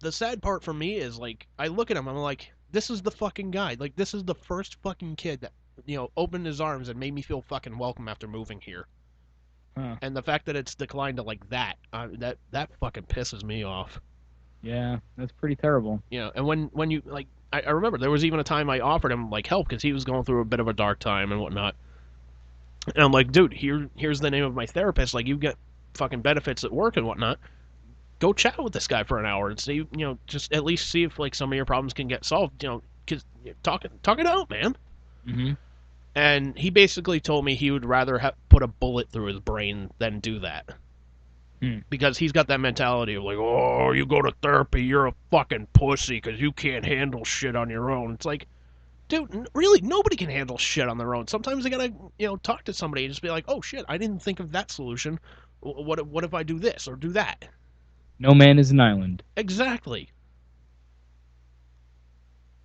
the sad part for me is, like, I look at him, I'm like, this is the fucking guy. Like, this is the first fucking kid that, opened his arms and made me feel fucking welcome after moving here. Huh. And the fact that it's declined to like that, that fucking pisses me off. Yeah, that's pretty terrible. And when you like, I remember there was even a time I offered him like help because he was going through a bit of a dark time and whatnot. And I'm like, dude, here's the name of my therapist. Like, you get fucking benefits at work and whatnot. Go chat with this guy for an hour and see, just at least see if like some of your problems can get solved. Because talk it out, man. Hmm. And he basically told me he would rather put a bullet through his brain than do that. Hmm. Because he's got that mentality of like, oh, you go to therapy, you're a fucking pussy because you can't handle shit on your own. It's like, dude, really, nobody can handle shit on their own. Sometimes they gotta, talk to somebody and just be like, oh shit, I didn't think of that solution. What if I do this or do that? No man is an island. Exactly.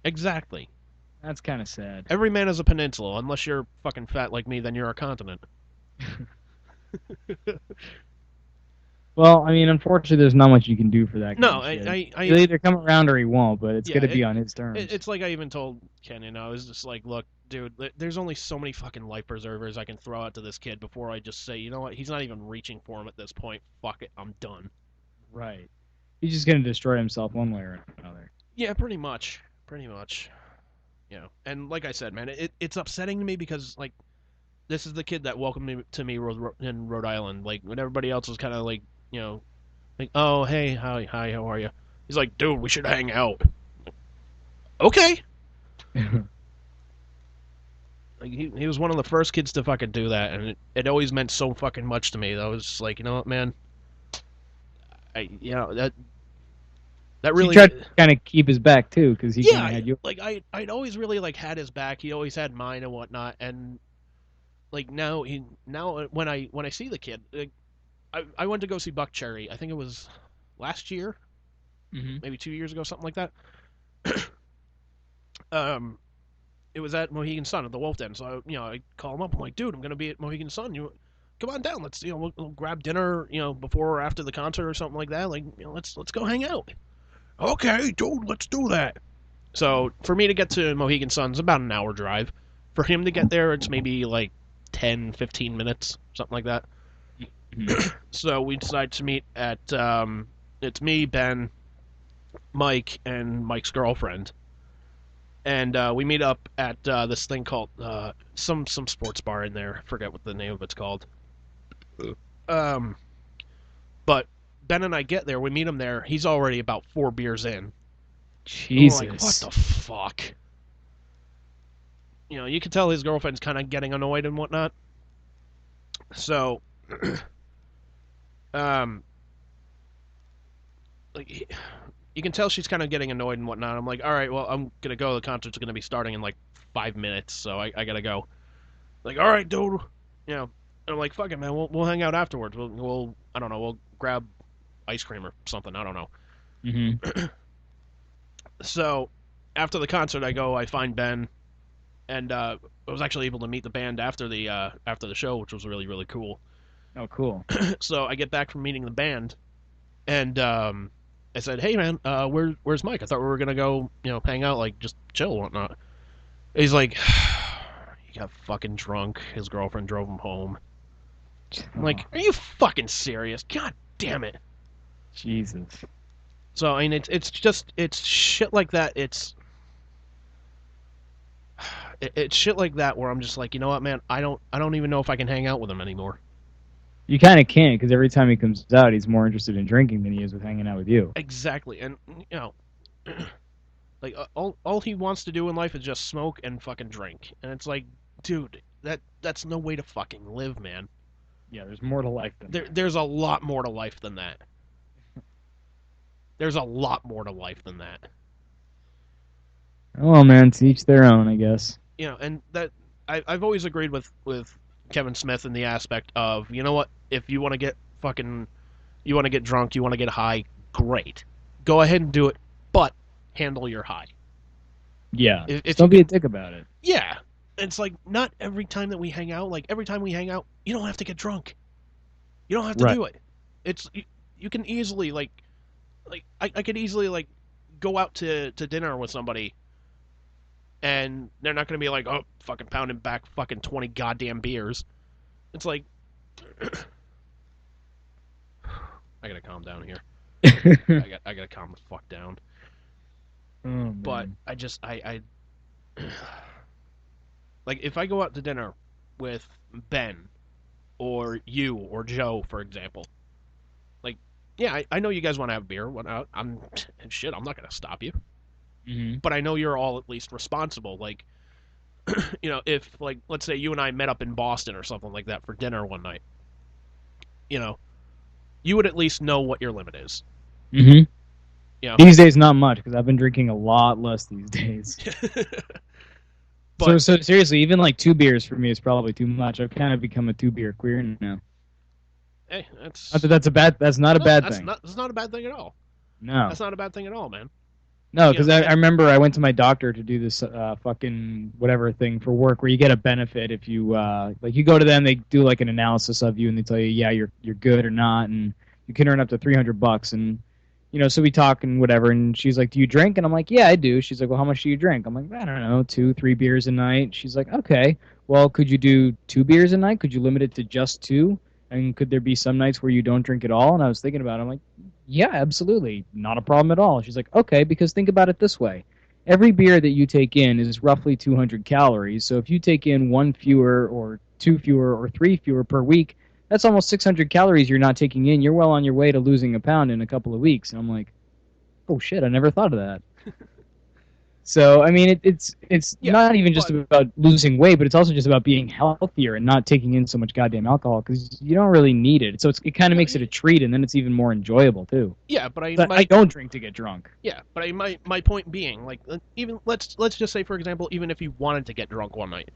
Exactly. That's kind of sad. Every man is a peninsula. Unless you're fucking fat like me, then you're a continent. Well, I mean, unfortunately, there's not much you can do for that kind No, of shit. I He'll either come around or he won't, but it's yeah, going to be on his terms. it's like I even told Ken, I was just like, look, dude, there's only so many fucking life preservers I can throw out to this kid before I just say, you know what, he's not even reaching for him at this point. Fuck it, I'm done. Right. He's just going to destroy himself one way or another. Yeah, pretty much. Pretty much. And like I said, man, it's upsetting to me because, like, this is the kid that welcomed me to me in Rhode Island. Like, when everybody else was kind of like, like, oh, hey, hi, how are you? He's like, dude, we should hang out. Okay. Like, he was one of the first kids to fucking do that, and it always meant so fucking much to me. I was just like, you know what, man? That He really, tried to kind of keep his back, too, because he kind of had you. like, I'd always really, like, had his back. He always had mine and whatnot, and, like, now when I see the kid, like, I went to go see Buck Cherry. I think it was last year, Hmm. maybe 2 years ago, something like that. um, it was at Mohegan Sun at the Wolf Den. So I call him up. I'm like, dude, I'm gonna be at Mohegan Sun. You come on down. Let's we'll grab dinner before or after the concert or something like that. Like let's go hang out. Okay, dude, let's do that. So for me to get to Mohegan Sun is about an hour drive. For him to get there, it's maybe like 10, 15 minutes, something like that. So we decided to meet at it's me, Ben, Mike, and Mike's girlfriend, and we meet up at this thing called some sports bar in there. I forget what the name of it's called. Um, but Ben and I get there. We meet him there. He's already about 4 beers in. And we're like, what Jesus. the fuck? You can tell his girlfriend's kind of getting annoyed and whatnot. So, um, like you can tell she's kind of getting annoyed and whatnot. I'm like, all right, well, I'm gonna go. The concert's gonna be starting in like 5 minutes, so I gotta go. Like, all right, dude. And I'm like, fuck it, man. We'll hang out afterwards. We'll I don't know. We'll grab ice cream or something. I don't know. Hmm. So after the concert, I find Ben, and I was actually able to meet the band after the show, which was really really cool. Oh, cool. So I get back from meeting the band, and I said, "Hey man, where's Mike? I thought we were gonna go, hang out, like just chill, and whatnot." He's like, "He got fucking drunk. His girlfriend drove him home." I'm like, "Are you fucking serious? God damn it!" Jesus. So I mean, it's shit like that. It's shit like that where I'm just like, you know what, man? I don't even know if I can hang out with him anymore. You kind of can't, because every time he comes out, he's more interested in drinking than he is with hanging out with you. Exactly, and like all he wants to do in life is just smoke and fucking drink, and it's like, dude, that's no way to fucking live, man. Yeah, there's more to life than that. There's a lot more to life than that. There's a lot more to life than that. Well, man, to each their own, I guess. And that I've always agreed with Kevin Smith in the aspect of, you know what, if you want to get you want to get drunk, you want to get high, great, go ahead and do it, but handle your high. Yeah. If Just don't be a dick about it. Yeah, it's like not every time that we hang out. Like every time we hang out, you don't have to get drunk. You don't have to Right. do it. It's you can easily like like I could easily like go out to dinner with somebody, and they're not gonna be like, oh, fucking pounding back fucking 20 goddamn beers. It's like, I gotta calm down here. I gotta calm the fuck down. Oh, But man. I like if I go out to dinner with Ben or you or Joe, for example. Like, yeah, I know you guys want to have beer. I'm shit. I'm not gonna stop you. Hmm. But I know you're all at least responsible. Like, if like let's say you and I met up in Boston or something like that for dinner one night, you know, you would at least know what your limit is. Hmm. You know, These days, not much, because I've been drinking a lot less these days. So, but so seriously, even like 2 beers for me is probably too much. I've kind of become a 2-beer queer now. hey, Not that that's a bad. That's not a no, bad thing. that's not a bad thing at all. No, That's not a bad thing at all, man. no, You know, because I and remember I went to my doctor to do this fucking whatever thing for work, where you get a benefit if you like you go to them, they do like an analysis of you, and they tell you, yeah, you're good or not, and you can earn up to $300, and so we talk and whatever, and she's like, do you drink? And I'm like, yeah, I do. She's like, well, how much do you drink? I'm like, I don't know, 2, 3 beers a night. She's like, okay, well, could you do 2 beers a night? Could you limit it to just two? And could there be some nights where you don't drink at all? And I was thinking about it. I'm like, yeah, absolutely. Not a problem at all. She's like, okay, because think about it this way. Every beer that you take in is roughly 200 calories. So if you take in one fewer or two fewer or three fewer per week, that's almost 600 calories you're not taking in. You're well on your way to losing a pound in a couple of weeks. And I'm like, oh shit, I never thought of that. So I mean, it's yeah, not even just but about losing weight, but it's also just about being healthier and not taking in so much goddamn alcohol because you don't really need it. So it kind of no, makes it a treat, and then it's even more enjoyable too. yeah, but I But I my don't drink to get drunk. yeah, but my point being, like, even let's just say, for example, even if you wanted to get drunk one night,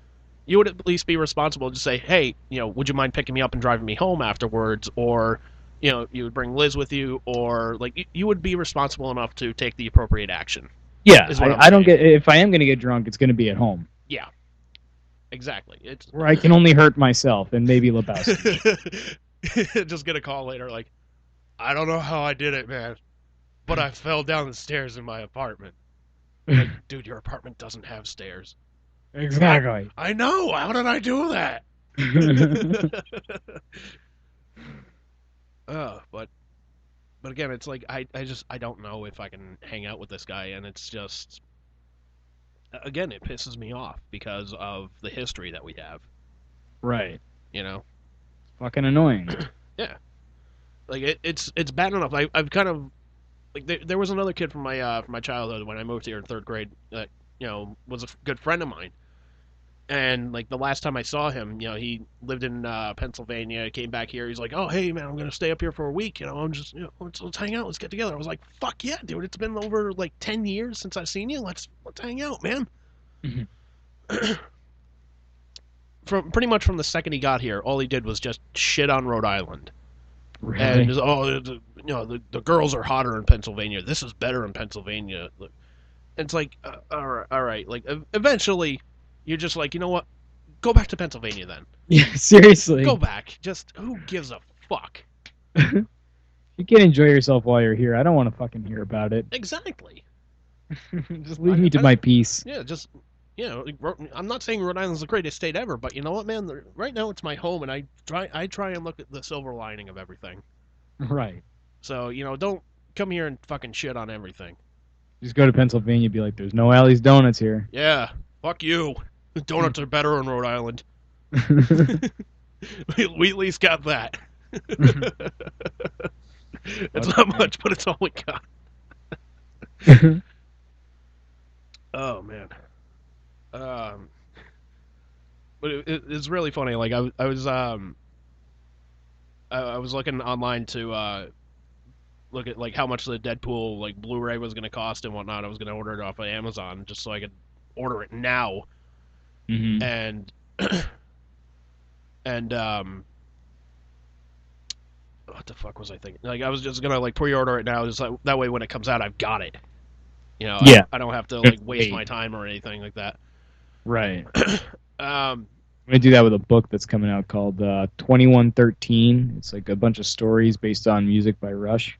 you would at least be responsible to say, hey, would you mind picking me up and driving me home afterwards, or you would bring Liz with you, or like you would be responsible enough to take the appropriate action. Yeah, Is what I'm I don't saying. get if I am going to get drunk, it's going to be at home Yeah, exactly. It's where I can only hurt myself and maybe Lebowski. just get a call later, like, I don't know how I did it, man, but I fell down the stairs in my apartment. Like, dude, your apartment doesn't have stairs. Exactly. I know. How did I do that? But again, it's like I don't know if I can hang out with this guy, and it's just again it pisses me off because of the history that we have. Right. You know, Fucking annoying. yeah, like it's bad enough. I've kind of like there was another kid from my childhood when I moved here in third grade that was a good friend of mine. And like the last time I saw him, he lived in Pennsylvania. Came back here. He's like, "Oh, hey man, I'm gonna stay up here for a week. I'm just, let's hang out. Let's get together." I was like, "Fuck yeah, dude! It's been over like 10 years since I've seen you. Let's hang out, man." Mhm. From pretty much from the second he got here, all he did was just shit on Rhode Island, and Really? just, the girls are hotter in Pennsylvania. This is better in Pennsylvania. It's like, all right. Like eventually, you're just like, you know what? Go back to Pennsylvania then. Yeah, seriously. Go back. Just who gives a fuck? You can enjoy yourself while you're here. I don't want to fucking hear about it. Exactly. Just leave me to my peace. Yeah, just I'm not saying Rhode Island's the greatest state ever, but you know what, man? Right now it's my home, and I try and look at the silver lining of everything. Right. So don't come here and fucking shit on everything. Just go to Pennsylvania and be like, there's no Alley's Donuts here. Yeah, fuck you. The donuts are better in Rhode Island. We at least got that. It's not much, but it's all we got. Oh man. But it's really funny. Like I was looking online to look at like how much the Deadpool like Blu-ray was going to cost and whatnot. I was going to order it off of Amazon just so I could order it now. Hmm. And and what the fuck was I thinking? Like I was just gonna like pre-order it now, just like, that way when it comes out, I've got it. Yeah. I don't have to like waste my time or anything like that. Right. Um, I'm gonna do that with a book that's coming out called 2113. It's like a bunch of stories based on music by Rush.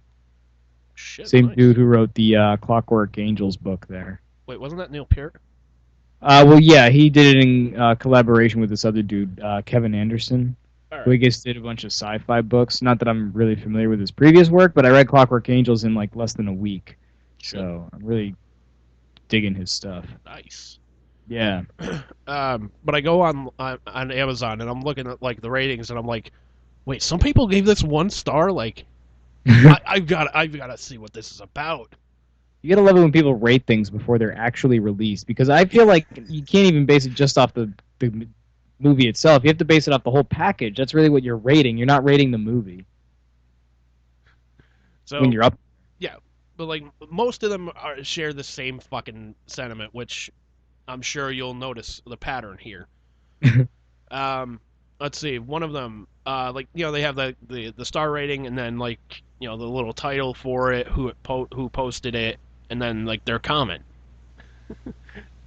Shit, Same nice. dude who wrote the Clockwork Angels book there. Wait, wasn't that Neil Peart? Well, yeah, he did it in collaboration with this other dude, Kevin Anderson, All who I right. guess did a bunch of sci-fi books. Not that I'm really familiar with his previous work, but I read Clockwork Angels in like less than a week, Shit, so I'm really digging his stuff. nice. Yeah. But I go on Amazon and I'm looking at like the ratings and I'm like, wait, some people gave this 1 star. Like, I've got to see what this is about. You gotta love it when people rate things before they're actually released, because I feel like you can't even base it just off the movie itself. You have to base it off the whole package. That's really what you're rating. You're not rating the movie when So you're up. yeah, but like most of them share the same fucking sentiment, which I'm sure you'll notice the pattern here. Um, let's see. One of them, like they have the star rating, and then like the little title for it, who posted it, and then like their comment.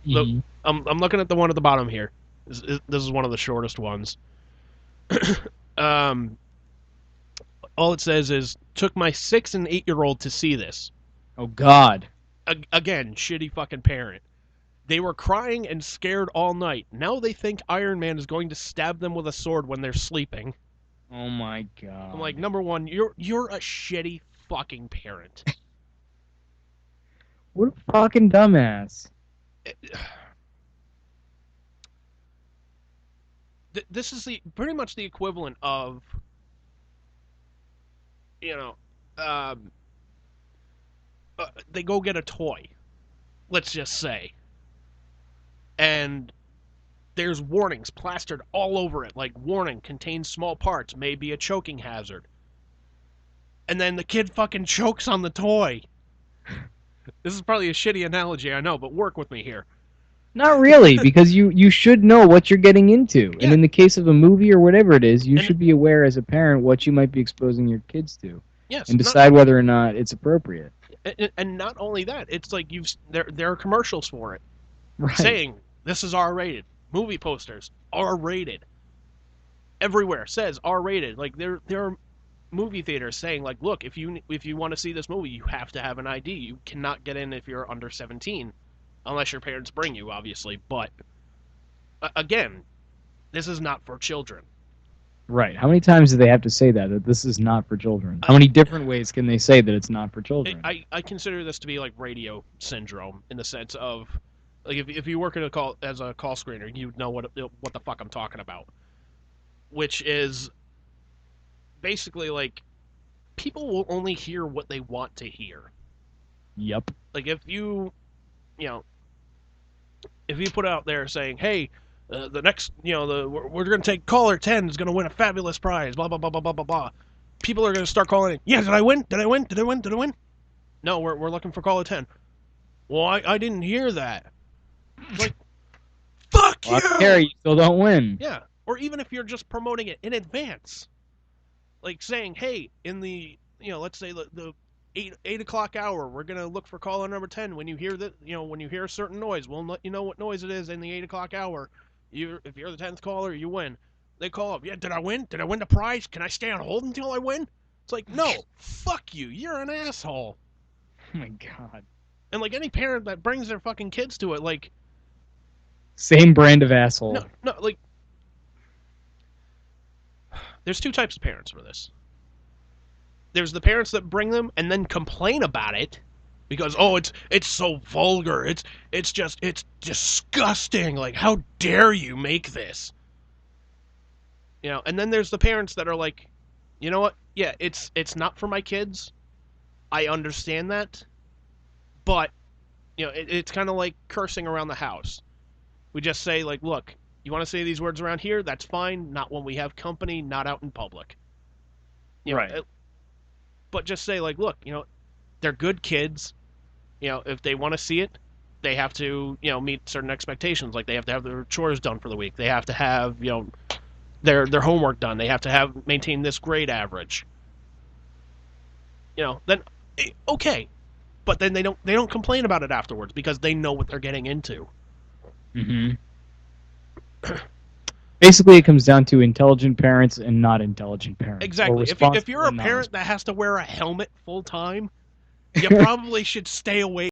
Look, Mhm. I'm looking at the one at the bottom here. This is one of the shortest ones. um, all it says is took my 6 and 8-year-old to see this. Oh God. Again, shitty fucking parent. They were crying and scared all night. Now they think Iron Man is going to stab them with a sword when they're sleeping. Oh my God. I'm like, number one, you're a shitty fucking parent. What a fucking dumbass. This is pretty much the equivalent of, you know, um, they go get a toy, let's just say, and there's warnings plastered all over it, like warning contains small parts, may be a choking hazard. And then the kid fucking chokes on the toy. This is probably a shitty analogy, I know, but work with me here. Not really, because you should know what you're getting into. Yeah. And in the case of a movie or whatever it is, you And- should be aware as a parent what you might be exposing your kids to, Yes, and decide whether or not it's appropriate. and not only that, it's like there are commercials for it Right. saying this is R-rated. Movie posters R-rated. Everywhere says R-rated. Like there are movie theaters saying like, look, if you want to see this movie, you have to have an ID. You cannot get in if you're under 17, unless your parents bring you, obviously. But again, this is not for children. Right. How many times do they have to say that this is not for children? How many different ways can they say that it's not for children? I consider this to be like radio syndrome in the sense of like if you work as a call screener, you know what the fuck I'm talking about, which is basically like people will only hear what they want to hear. Yep. Like if you put out there saying, hey, the next, we're going to take caller 10 is going to win a fabulous prize, blah, blah, blah, blah, blah, blah, blah. People are going to start calling in. Yeah, did I win? Did I win? Did I win? Did I win? No, we're looking for caller 10. Well, I didn't hear that. Like, fuck Well, I don't you! care, you still don't win. Yeah, or even if you're just promoting it in advance. Like saying, hey, in the, let's say the 8 o'clock hour, we're going to look for caller number 10. When you hear that, when you hear a certain noise, we'll let you know what noise it is in the 8 o'clock hour. If you're the 10th caller, you win. They call up. Yeah, did I win? Did I win the prize? Can I stay on hold until I win? It's like, no, fuck you. You're an asshole. Oh my God. And like any parent that brings their fucking kids to it, like, Same brand of asshole. no, like, there's 2 types of parents for this. There's the parents that bring them and then complain about it because it's so vulgar. It's disgusting. Like, how dare you make this? And then there's the parents that are like, you know what? Yeah, it's not for my kids. I understand that. But it's kind of like cursing around the house. We just say like, look, you want to say these words around here? That's fine. Not when we have company, not out in public. Right. But just say like, look, they're good kids. If they want to see it, they have to, meet certain expectations. Like they have to have their chores done for the week. They have to have, their homework done. They have to maintain this grade average. Then okay, but then they don't complain about it afterwards because they know what they're getting into. Mm-hmm. Basically, it comes down to intelligent parents and not intelligent parents. Exactly. Or If you're a responsible parent that has to wear a helmet full time, You probably should stay away